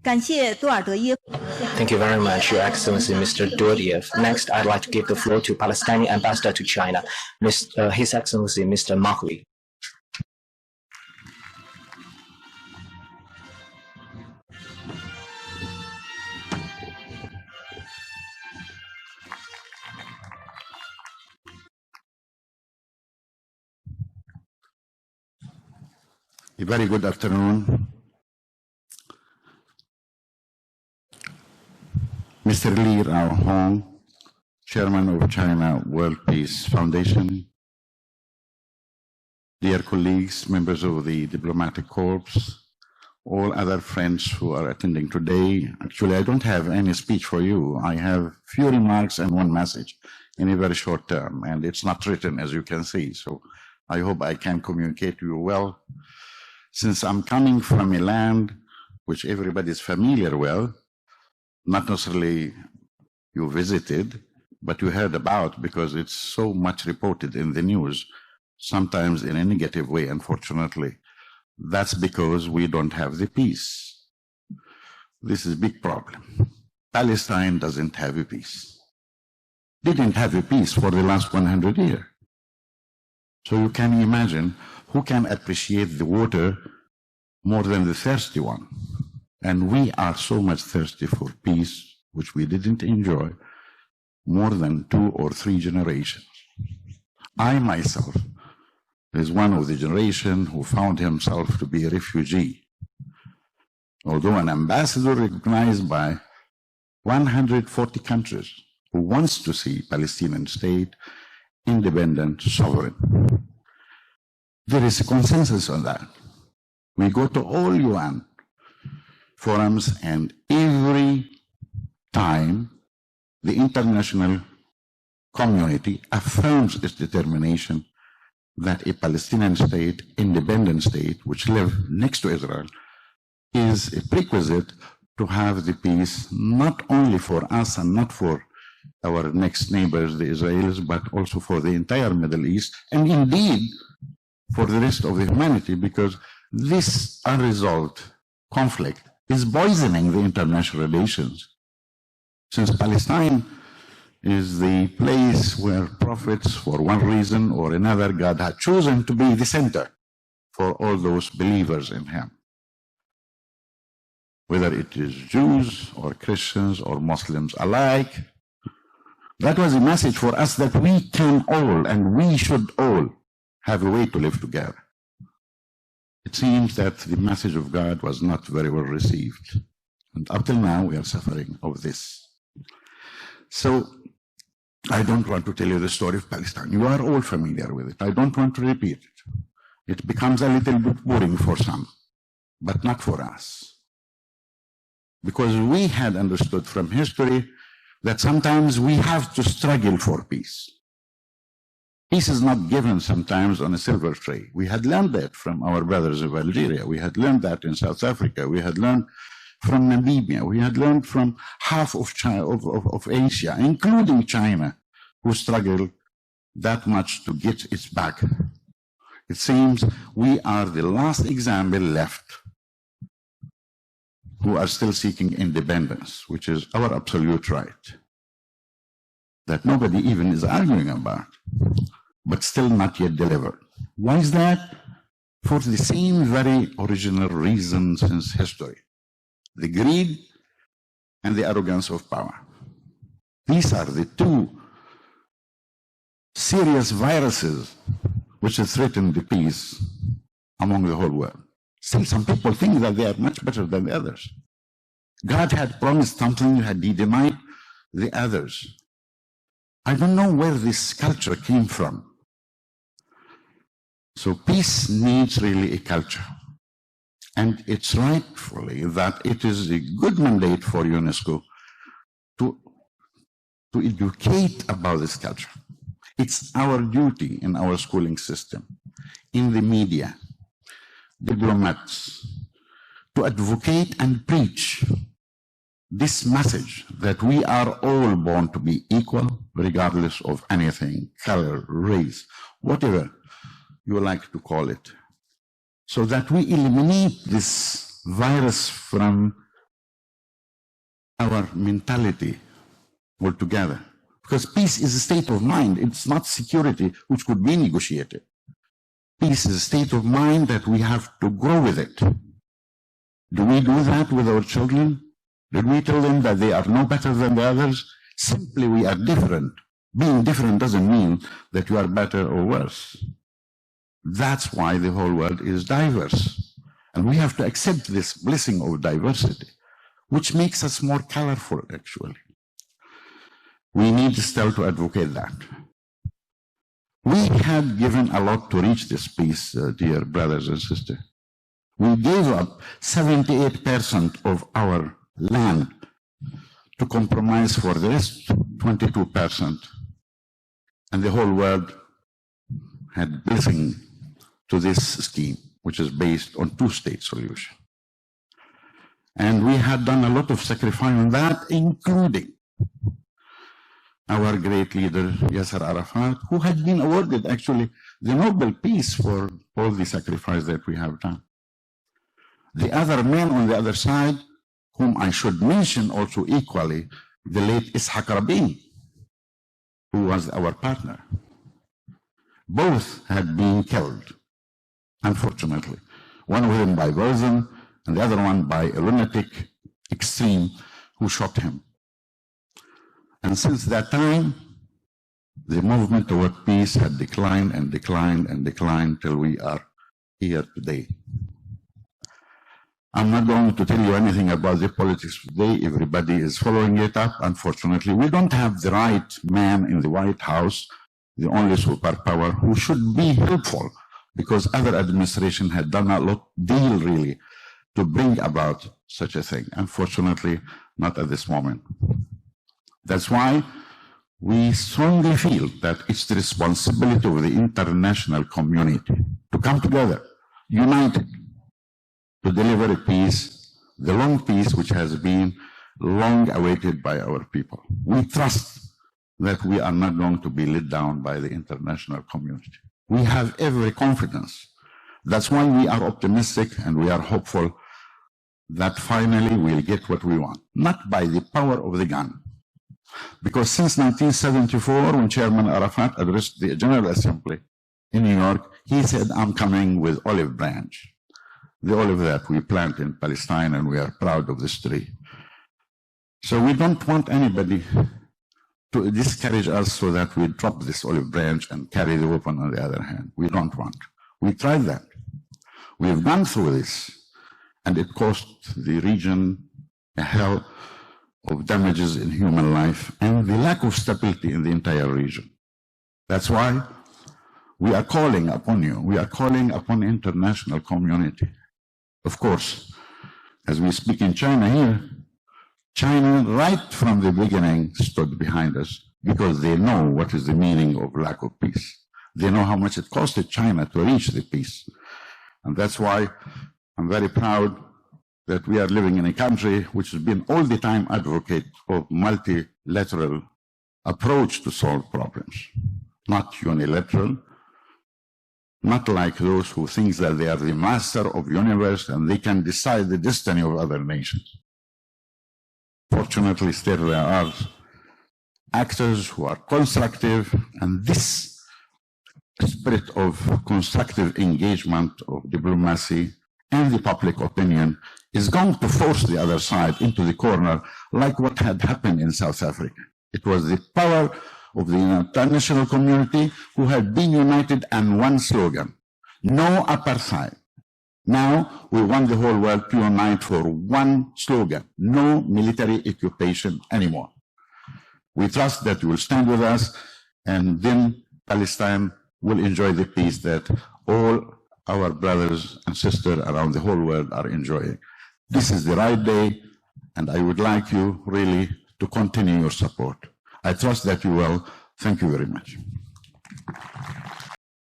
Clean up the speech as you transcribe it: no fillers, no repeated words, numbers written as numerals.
感谢多尔德耶夫。 Thank you very much, Your Excellency, Mr. Dordiev. Next, I'd like to give the floor to Palestinian Ambassador to China, His Excellency, Mr. Mehdawi. A very good afternoon. Mr. Li Raohong, Chairman of China World Peace Foundation, dear colleagues, members of the diplomatic corps, all other friends who are attending today. Actually, I don't have any speech for you. I have few remarks and one message in a very short term, and it's not written, as you can see. So I hope I can communicate to you well. Since I'm coming from a land which everybody is familiar with, not necessarily you visited, but you heard about because it's so much reported in the news, sometimes in a negative way, unfortunately. That's because we don't have the peace. This is a big problem. Palestine doesn't have a peace. Didn't have a peace for the last 100 years. So you can imagine who can appreciate the water more than the thirsty one. And we are so much thirsty for peace, which we didn't enjoy more than 2 or 3 generations. I myself is one of the generation who found himself to be a refugee. Although an ambassador recognized by 140 countries who wants to see Palestinian state independent, sovereign. There is a consensus on that. We go to all UN forums, and every time the international community affirms its determination that a Palestinian state, independent state, which live next to Israel, is a prerequisite to have the peace, not only for us and not for our next neighbors, the Israelis, but also for the entire Middle East, and indeed for the rest of the humanity, because this unresolved conflict is poisoning the international relations. Since Palestine is the place where prophets, for one reason or another, God had chosen to be the center for all those believers in Him. Whether it is Jews or Christians or Muslims alike, that was a message for us that we can all and we should all have a way to live together. It seems that the message of God was not very well received. And up till now, we are suffering of this. So, I don't want to tell you the story of Palestine. You are all familiar with it. I don't want to repeat it. It becomes a little bit boring for some, but not for us. Because we had understood from history that sometimes we have to struggle for peace. Peace is not given sometimes on a silver tray. We had learned that from our brothers of Algeria. We had learned that in South Africa. We had learned from Namibia. We had learned from half of China, of Asia, including China, who struggled that much to get its back. It seems we are the last example left who are still seeking independence, which is our absolute right, that nobody even is arguing about, but still not yet delivered. Why is that? For the same very original reason since history: the greed and the arrogance of power. These are the two serious viruses which threaten the peace among the whole world. Still, some people think that they are much better than the others. God had promised something, had He denied the others. I don't know where this culture came from. So peace needs really a culture. And it's rightfully that it is a good mandate for UNESCO to educate about this culture. It's our duty in our schooling system, in the media, diplomats, to advocate and preach this message that we are all born to be equal, regardless of anything, color, race, whatever you like to call it, so that we eliminate this virus from our mentality altogether. Because peace is a state of mind. It's not security which could be negotiated. Peace is a state of mind that we have to grow with it. Do we do that with our children? Did we tell them that they are no better than the others? Simply we are different. Being different doesn't mean that you are better or worse. That's why the whole world is diverse. And we have to accept this blessing of diversity, which makes us more colorful, actually. We need still to advocate that. We have given a lot to reach this peace, dear brothers and sisters. We gave up 78% of our land to compromise for the rest, 22%. And the whole world had blessing to this scheme, which is based on two-state solution. And we had done a lot of sacrifice on that, including our great leader, Yasser Arafat, who had been awarded actually the Nobel Peace for all the sacrifice that we have done. The other man on the other side, whom I should mention also equally, the late Ishaq Rabin, who was our partner. Both had been killed, unfortunately. One of them by poison, and the other one by a lunatic extreme who shot him. And since that time, the movement toward peace had declined and declined and declined till we are here today. I'm not going to tell you anything about the politics today. Everybody is following it up. Unfortunately, we don't have the right man in the White House, the only superpower, who should be helpful, because other administration had done a lot deal really to bring about such a thing. Unfortunately, not at this moment. That's why we strongly feel that it's the responsibility of the international community to come together, united, to deliver a peace, the long peace which has been long awaited by our people. We trust that we are not going to be let down by the international community. We have every confidence. That's why we are optimistic and we are hopeful that finally we'll get what we want, not by the power of the gun. Because since 1974, when Chairman Arafat addressed the General Assembly in New York, he said, I'm coming with olive branch. The olive that we plant in Palestine, and we are proud of this tree. So we don't want anybody to discourage us so that we drop this olive branch and carry the weapon on the other hand. We don't want. We tried that. We have gone through this, and it cost the region a hell of damages in human life and the lack of stability in the entire region. That's why we are calling upon you. We are calling upon the international community. Of course, as we speak in China here, China right from the beginning stood behind us because they know what is the meaning of lack of peace. They know how much it costed China to reach the peace. And that's why I'm very proud that we are living in a country which has been all the time advocate of multilateral approach to solve problems, not unilateral, not like those who think that they are the master of the universe and they can decide the destiny of other nations. Fortunately, still there are actors who are constructive, and this spirit of constructive engagement of diplomacy and the public opinion is going to force the other side into the corner, like what had happened in South Africa. It was the power of the international community who had been united on one slogan: no apartheid. Now we want the whole world to unite for one slogan: no military occupation anymore. We trust that you will stand with us, and then Palestine will enjoy the peace that all our brothers and sisters around the whole world are enjoying. This is the right day, and I would like you really to continue your support. I trust that you will. Thank you very much.